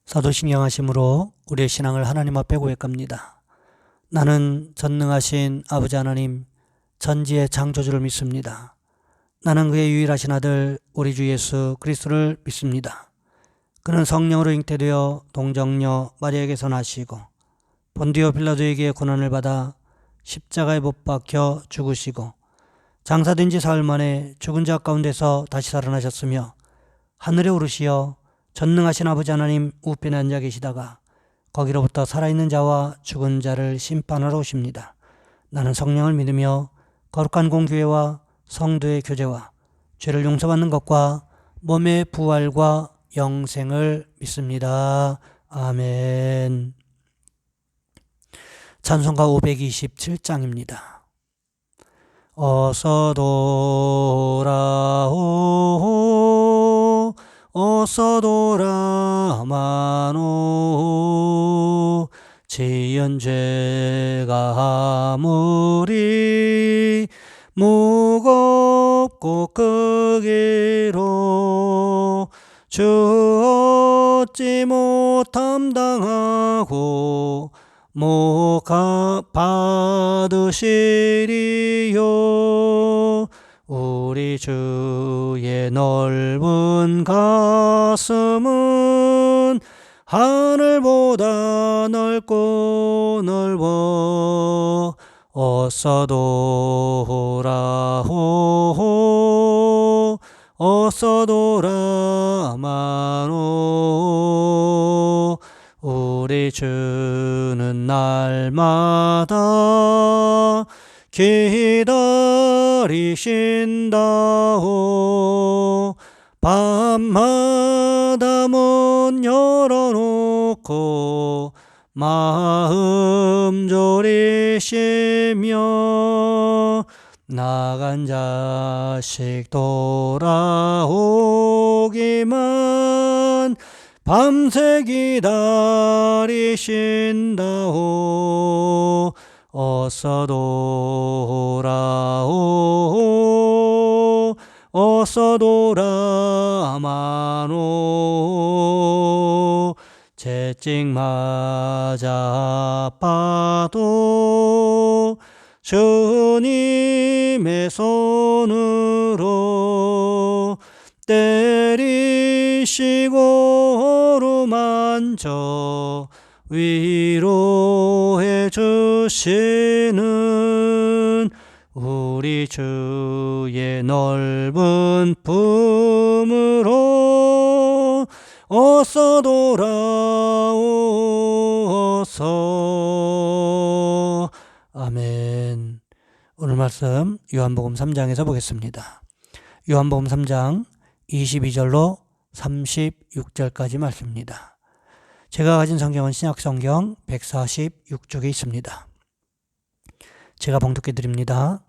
사도신경하심으로 우리의 신앙을 하나님 앞에 고백합니다. 나는 전능하신 아버지 하나님, 전지의 창조주를 믿습니다. 나는 그의 유일하신 아들 우리 주 예수 그리스도를 믿습니다. 그는 성령으로 잉태되어 동정녀 마리아에게서 나시고 본디오 빌라도에게 고난을 받아 십자가에 못 박혀 죽으시고 장사된 지 사흘 만에 죽은 자 가운데서 다시 살아나셨으며 하늘에 오르시어 전능하신 아버지 하나님 우편에 앉아 계시다가 거기로부터 살아있는 자와 죽은 자를 심판하러 오십니다. 나는 성령을 믿으며 거룩한 공교회와 성도의 교제와 죄를 용서받는 것과 몸의 부활과 영생을 믿습니다. 아멘. 찬송가 527장입니다. 어서 돌아오 어서 돌아마노 지은 죄가 아무리 무겁고 크기로 주 얻지 못함당하고 목합 받으시리요. 우리 주의 넓은 가슴은 하늘보다 넓고 넓어 어서 돌아오 어서 돌아마노 우리 주는 날마다 기다리신다오. 밤마다 문 열어놓고 마음 졸이시며 나간 자식 돌아오기만 밤새 기다리신다오. 어서 돌아오 어서 돌아마노 채찍 맞아 아파도 주님의 손으로 때리시고 어루만져 위로해 주시는 우리 주의 넓은 품으로 어서 돌아오소. 아멘. 오늘 말씀 요한복음 3장에서 보겠습니다. 요한복음 3장 22절로 36절까지 말씀입니다. 제가 가진 성경은 신약성경 146쪽에 있습니다. 제가 봉독해 드립니다.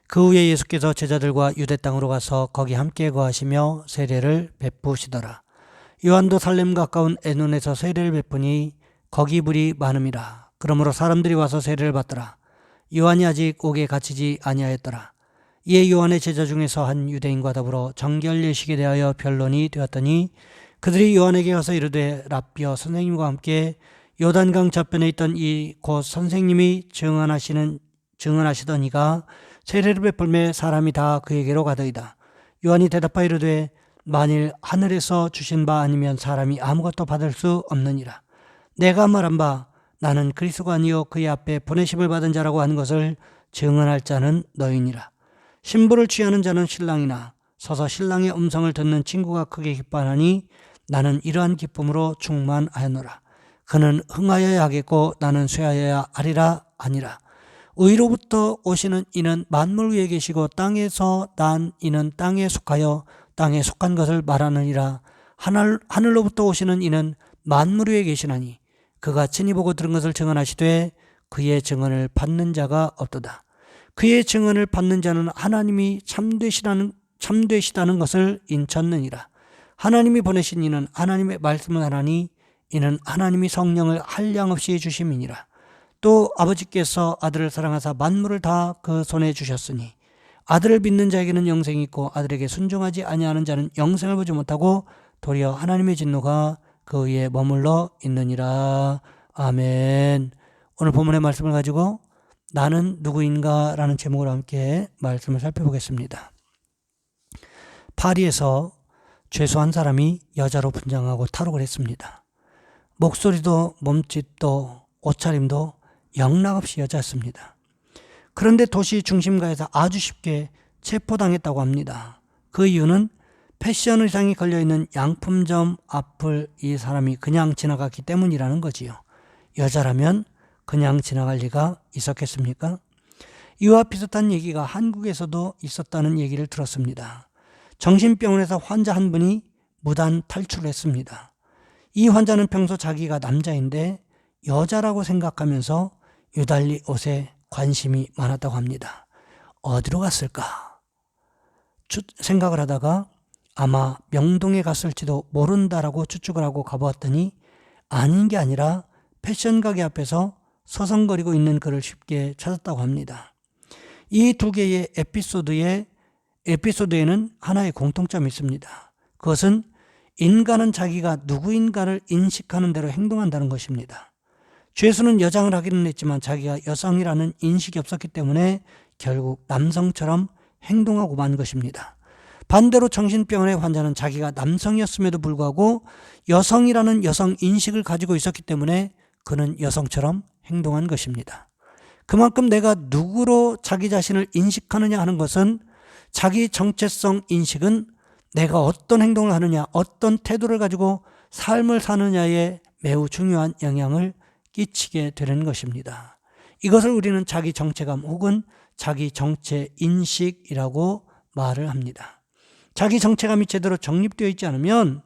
그 후에 예수께서 제자들과 유대 땅으로 가서 거기 함께 거하시며 세례를 베푸시더라. 요한도 살렘 가까운 에논에서 세례를 베푸니 거기 불이 많음이라. 그러므로 사람들이 와서 세례를 받더라. 요한이 아직 옥에 갇히지 아니하였더라. 이에 요한의 제자 중에서 한 유대인과 더불어 정결 예식에 대하여 변론이 되었더니 그들이 요한에게 가서 이르되 랍비여 선생님과 함께 요단강 저편에 있던 이 곧 선생님이 증언하시던 이가 세례를 베풀매 사람이 다 그에게로 가더이다. 요한이 대답하여 이르되 만일 하늘에서 주신 바 아니면 사람이 아무것도 받을 수 없느니라. 내가 말한 바 나는 그리스도가 아니요 그의 앞에 보내심을 받은 자라고 하는 것을 증언할 자는 너희니라. 신부를 취하는 자는 신랑이나 서서 신랑의 음성을 듣는 친구가 크게 기뻐하니 나는 이러한 기쁨으로 충만하였노라. 그는 흥하여야 하겠고 나는 쇠하여야 하리라 아니라. 위로부터 오시는 이는 만물 위에 계시고 땅에서 난 이는 땅에 속하여 땅에 속한 것을 말하느니라. 하늘로부터 오시는 이는 만물 위에 계시나니 그가 친히 보고 들은 것을 증언하시되 그의 증언을 받는 자가 없도다. 그의 증언을 받는 자는 하나님이 참되시다는 것을 인쳤느니라. 하나님이 보내신 이는 하나님의 말씀을 하나니 이는 하나님이 성령을 한량없이 주심이니라. 또 아버지께서 아들을 사랑하사 만물을 다 그 손에 주셨으니 아들을 믿는 자에게는 영생이 있고 아들에게 순종하지 아니하는 자는 영생을 보지 못하고 도리어 하나님의 진노가 그 위에 머물러 있느니라. 아멘. 오늘 본문의 말씀을 가지고 나는 누구인가 라는 제목으로 함께 말씀을 살펴보겠습니다. 파리에서 죄수한 사람이 여자로 분장하고 탈옥을 했습니다. 목소리도 몸짓도 옷차림도 영락없이 여자였습니다. 그런데 도시 중심가에서 아주 쉽게 체포당했다고 합니다. 그 이유는 패션 의상이 걸려있는 양품점 앞을 이 사람이 그냥 지나갔기 때문이라는 거지요. 여자라면 그냥 지나갈 리가 있었겠습니까? 이와 비슷한 얘기가 한국에서도 있었다는 얘기를 들었습니다. 정신병원에서 환자 한 분이 무단 탈출을 했습니다. 이 환자는 평소 자기가 남자인데 여자라고 생각하면서 유달리 옷에 관심이 많았다고 합니다. 어디로 갔을까 생각을 하다가 아마 명동에 갔을지도 모른다라고 추측을 하고 가보았더니 아닌 게 아니라 패션 가게 앞에서 서성거리고 있는 그를 쉽게 찾았다고 합니다. 이 두 개의 에피소드에는 하나의 공통점이 있습니다. 그것은 인간은 자기가 누구인가를 인식하는 대로 행동한다는 것입니다. 죄수는 여장을 하기는 했지만 자기가 여성이라는 인식이 없었기 때문에 결국 남성처럼 행동하고 만 것입니다. 반대로 정신병원의 환자는 자기가 남성이었음에도 불구하고 여성이라는 여성 인식을 가지고 있었기 때문에 그는 여성처럼 행동한 것입니다. 그만큼 내가 누구로 자기 자신을 인식하느냐 하는 것은 자기 정체성 인식은 내가 어떤 행동을 하느냐, 어떤 태도를 가지고 삶을 사느냐에 매우 중요한 영향을 끼치게 되는 것입니다. 이것을 우리는 자기 정체감 혹은 자기 정체 인식이라고 말을 합니다. 자기 정체감이 제대로 정립되어 있지 않으면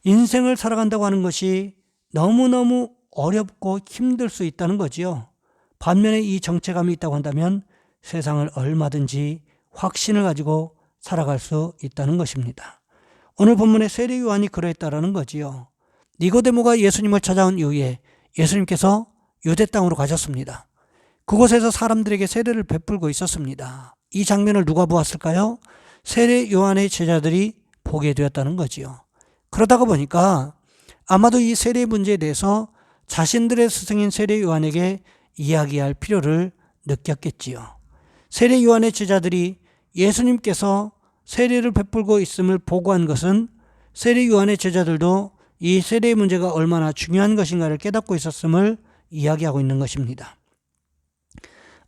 인생을 살아간다고 하는 것이 너무너무 어렵고 힘들 수 있다는 거지요. 반면에 이 정체감이 있다고 한다면 세상을 얼마든지 확신을 가지고 살아갈 수 있다는 것입니다. 오늘 본문의 세례 요한이 그러했다라는 거지요. 니고데모가 예수님을 찾아온 이후에 예수님께서 유대 땅으로 가셨습니다. 그곳에서 사람들에게 세례를 베풀고 있었습니다. 이 장면을 누가 보았을까요? 세례 요한의 제자들이 보게 되었다는 거지요. 그러다가 보니까 아마도 이 세례 문제에 대해서 자신들의 스승인 세례 요한에게 이야기할 필요를 느꼈겠지요. 세례 요한의 제자들이 예수님께서 세례를 베풀고 있음을 보고한 것은 세례 요한의 제자들도 이 세례의 문제가 얼마나 중요한 것인가를 깨닫고 있었음을 이야기하고 있는 것입니다.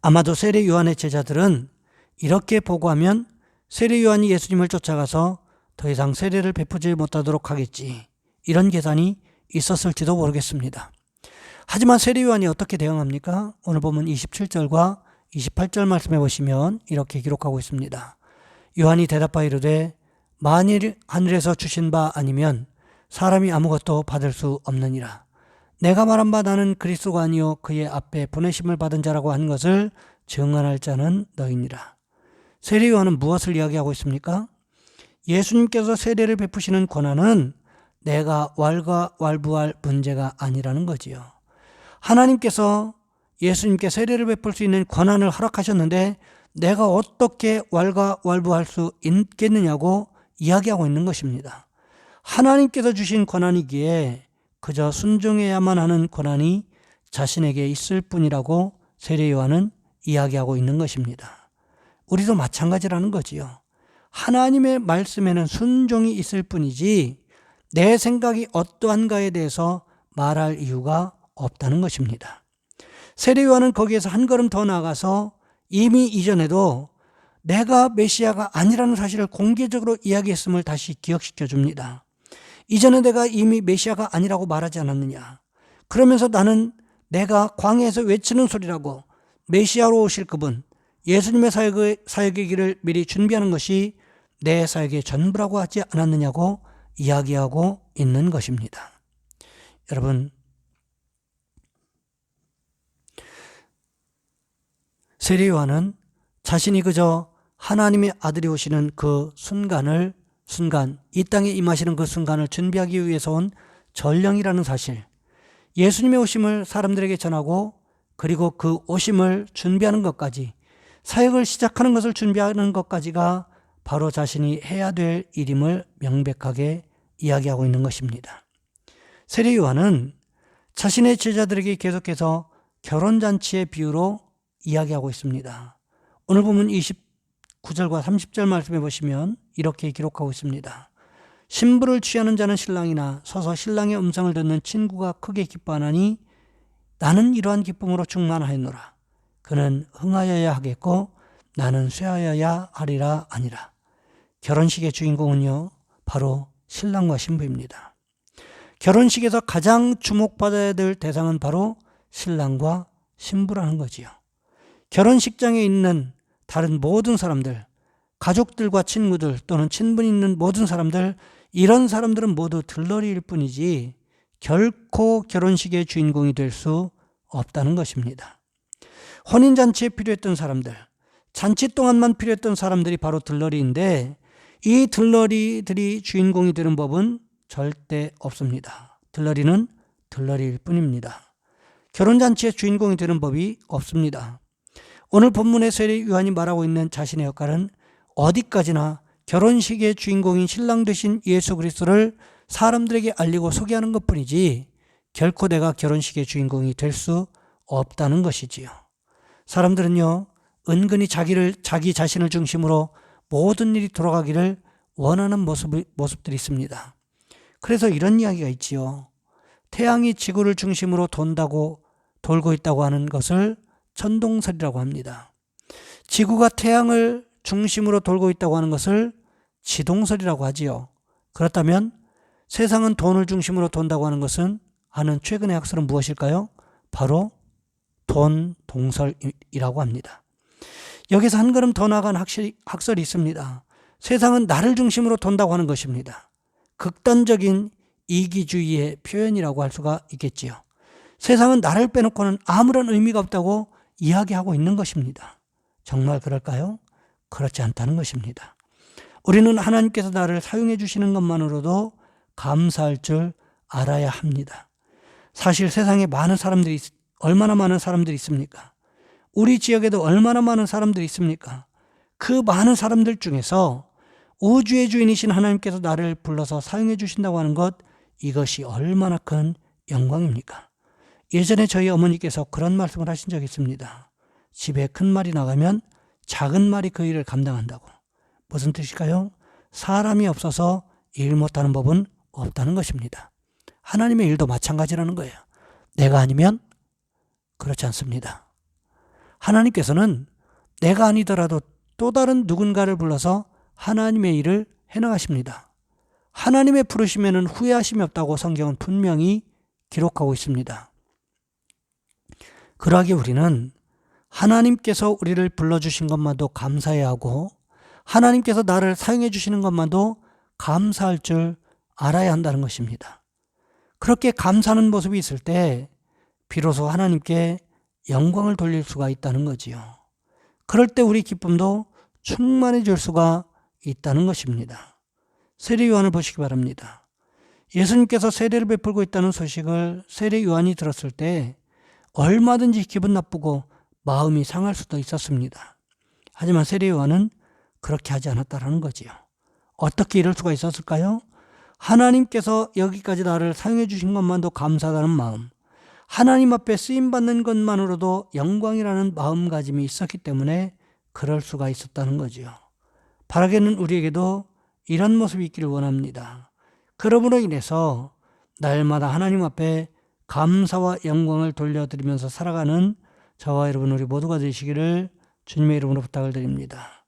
아마도 세례 요한의 제자들은 이렇게 보고하면 세례 요한이 예수님을 쫓아가서 더 이상 세례를 베푸지 못하도록 하겠지, 이런 계산이 있었을지도 모르겠습니다. 하지만 세례 요한이 어떻게 대응합니까? 오늘 보면 27절과 28절 말씀해 보시면 이렇게 기록하고 있습니다. 요한이 대답하여 이르되 만일 하늘에서 주신 바 아니면 사람이 아무것도 받을 수 없느니라. 내가 말한 바 나는 그리스도가 아니요 그의 앞에 보내심을 받은 자라고 한 것을 증언할 자는 너희니라. 세례 요한은 무엇을 이야기하고 있습니까? 예수님께서 세례를 베푸시는 권한은 내가 왈가왈부할 문제가 아니라는 거지요. 하나님께서 예수님께 세례를 베풀 수 있는 권한을 허락하셨는데 내가 어떻게 왈가왈부할 수 있겠느냐고 이야기하고 있는 것입니다. 하나님께서 주신 권한이기에 그저 순종해야만 하는 권한이 자신에게 있을 뿐이라고 세례 요한은 이야기하고 있는 것입니다. 우리도 마찬가지라는 거지요. 하나님의 말씀에는 순종이 있을 뿐이지 내 생각이 어떠한가에 대해서 말할 이유가 없다는 것입니다. 세례 요한은 거기에서 한 걸음 더 나아가서 이미 이전에도 내가 메시아가 아니라는 사실을 공개적으로 이야기했음을 다시 기억시켜 줍니다. 이전에 내가 이미 메시아가 아니라고 말하지 않았느냐. 그러면서 나는 내가 광야에서 외치는 소리라고 메시아로 오실 그분, 예수님의 사역의 길을 미리 준비하는 것이 내 사역의 전부라고 하지 않았느냐고 이야기하고 있는 것입니다. 여러분, 세례 요한은 자신이 그저 하나님의 아들이 오시는 그 순간, 이 땅에 임하시는 그 순간을 준비하기 위해서 온 전령이라는 사실, 예수님의 오심을 사람들에게 전하고 그리고 그 오심을 준비하는 것까지, 사역을 시작하는 것을 준비하는 것까지가 바로 자신이 해야 될 일임을 명백하게 이야기하고 있는 것입니다. 세례 요한은 자신의 제자들에게 계속해서 결혼잔치의 비유로 이야기하고 있습니다. 오늘 보면 29절과 30절 말씀해 보시면 이렇게 기록하고 있습니다. 신부를 취하는 자는 신랑이나 서서 신랑의 음성을 듣는 친구가 크게 기뻐하나니 나는 이러한 기쁨으로 충만하였노라. 그는 흥하여야 하겠고 나는 쇠하여야 하리라 아니라. 결혼식의 주인공은요, 바로 신랑과 신부입니다. 결혼식에서 가장 주목받아야 될 대상은 바로 신랑과 신부라는 거지요. 결혼식장에 있는 다른 모든 사람들, 가족들과 친구들 또는 친분이 있는 모든 사람들, 이런 사람들은 모두 들러리일 뿐이지 결코 결혼식의 주인공이 될 수 없다는 것입니다. 혼인잔치에 필요했던 사람들, 잔치 동안만 필요했던 사람들이 바로 들러리인데 이 들러리들이 주인공이 되는 법은 절대 없습니다. 들러리는 들러리일 뿐입니다. 결혼잔치의 주인공이 되는 법이 없습니다. 오늘 본문의 세례 요한이 말하고 있는 자신의 역할은 어디까지나 결혼식의 주인공인 신랑 되신 예수 그리스도를 사람들에게 알리고 소개하는 것뿐이지 결코 내가 결혼식의 주인공이 될 수 없다는 것이지요. 사람들은요, 은근히 자기 자신을 중심으로 모든 일이 돌아가기를 원하는 모습들이 있습니다. 그래서 이런 이야기가 있지요. 태양이 지구를 중심으로 돌고 있다고 하는 것을 천동설이라고 합니다. 지구가 태양을 중심으로 돌고 있다고 하는 것을 지동설이라고 하지요. 그렇다면 세상은 돈을 중심으로 돈다고 하는 것은 하는 최근의 학설은 무엇일까요? 바로 돈동설이라고 합니다. 여기서 한 걸음 더 나아간 학설이 있습니다. 세상은 나를 중심으로 돈다고 하는 것입니다. 극단적인 이기주의의 표현이라고 할 수가 있겠지요. 세상은 나를 빼놓고는 아무런 의미가 없다고 이야기하고 있는 것입니다. 정말 그럴까요? 그렇지 않다는 것입니다. 우리는 하나님께서 나를 사용해 주시는 것만으로도 감사할 줄 알아야 합니다. 사실 세상에 얼마나 많은 사람들이 있습니까? 우리 지역에도 얼마나 많은 사람들이 있습니까? 그 많은 사람들 중에서 우주의 주인이신 하나님께서 나를 불러서 사용해 주신다고 하는 것, 이것이 얼마나 큰 영광입니까? 예전에 저희 어머니께서 그런 말씀을 하신 적이 있습니다. 집에 큰 말이 나가면 작은 말이 그 일을 감당한다고. 무슨 뜻일까요? 사람이 없어서 일 못하는 법은 없다는 것입니다. 하나님의 일도 마찬가지라는 거예요. 내가 아니면 그렇지 않습니다. 하나님께서는 내가 아니더라도 또 다른 누군가를 불러서 하나님의 일을 해나가십니다. 하나님의 부르심에는 후회하심이 없다고 성경은 분명히 기록하고 있습니다. 그러하기에 우리는 하나님께서 우리를 불러주신 것만도 감사해야 하고 하나님께서 나를 사용해 주시는 것만도 감사할 줄 알아야 한다는 것입니다. 그렇게 감사하는 모습이 있을 때 비로소 하나님께 영광을 돌릴 수가 있다는 거지요. 그럴 때 우리 기쁨도 충만해질 수가 있다는 것입니다. 세례 요한을 보시기 바랍니다. 예수님께서 세례를 베풀고 있다는 소식을 세례 요한이 들었을 때 얼마든지 기분 나쁘고 마음이 상할 수도 있었습니다. 하지만 세례 요한은 그렇게 하지 않았다는 거지요. 어떻게 이럴 수가 있었을까요? 하나님께서 여기까지 나를 사용해 주신 것만도 감사하다는 마음, 하나님 앞에 쓰임받는 것만으로도 영광이라는 마음가짐이 있었기 때문에 그럴 수가 있었다는 거지요. 바라기는 우리에게도 이런 모습이 있기를 원합니다. 그러므로 인해서 날마다 하나님 앞에 감사와 영광을 돌려드리면서 살아가는 저와 여러분 우리 모두가 되시기를 주님의 이름으로 부탁을 드립니다.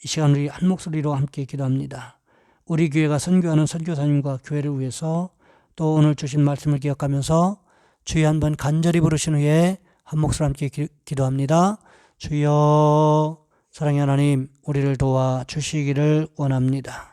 이 시간 우리 한 목소리로 함께 기도합니다. 우리 교회가 선교하는 선교사님과 교회를 위해서 또 오늘 주신 말씀을 기억하면서 주여 한번 간절히 부르신 후에 한 목소리 함께 기도합니다. 주여, 사랑의 하나님, 우리를 도와 주시기를 원합니다.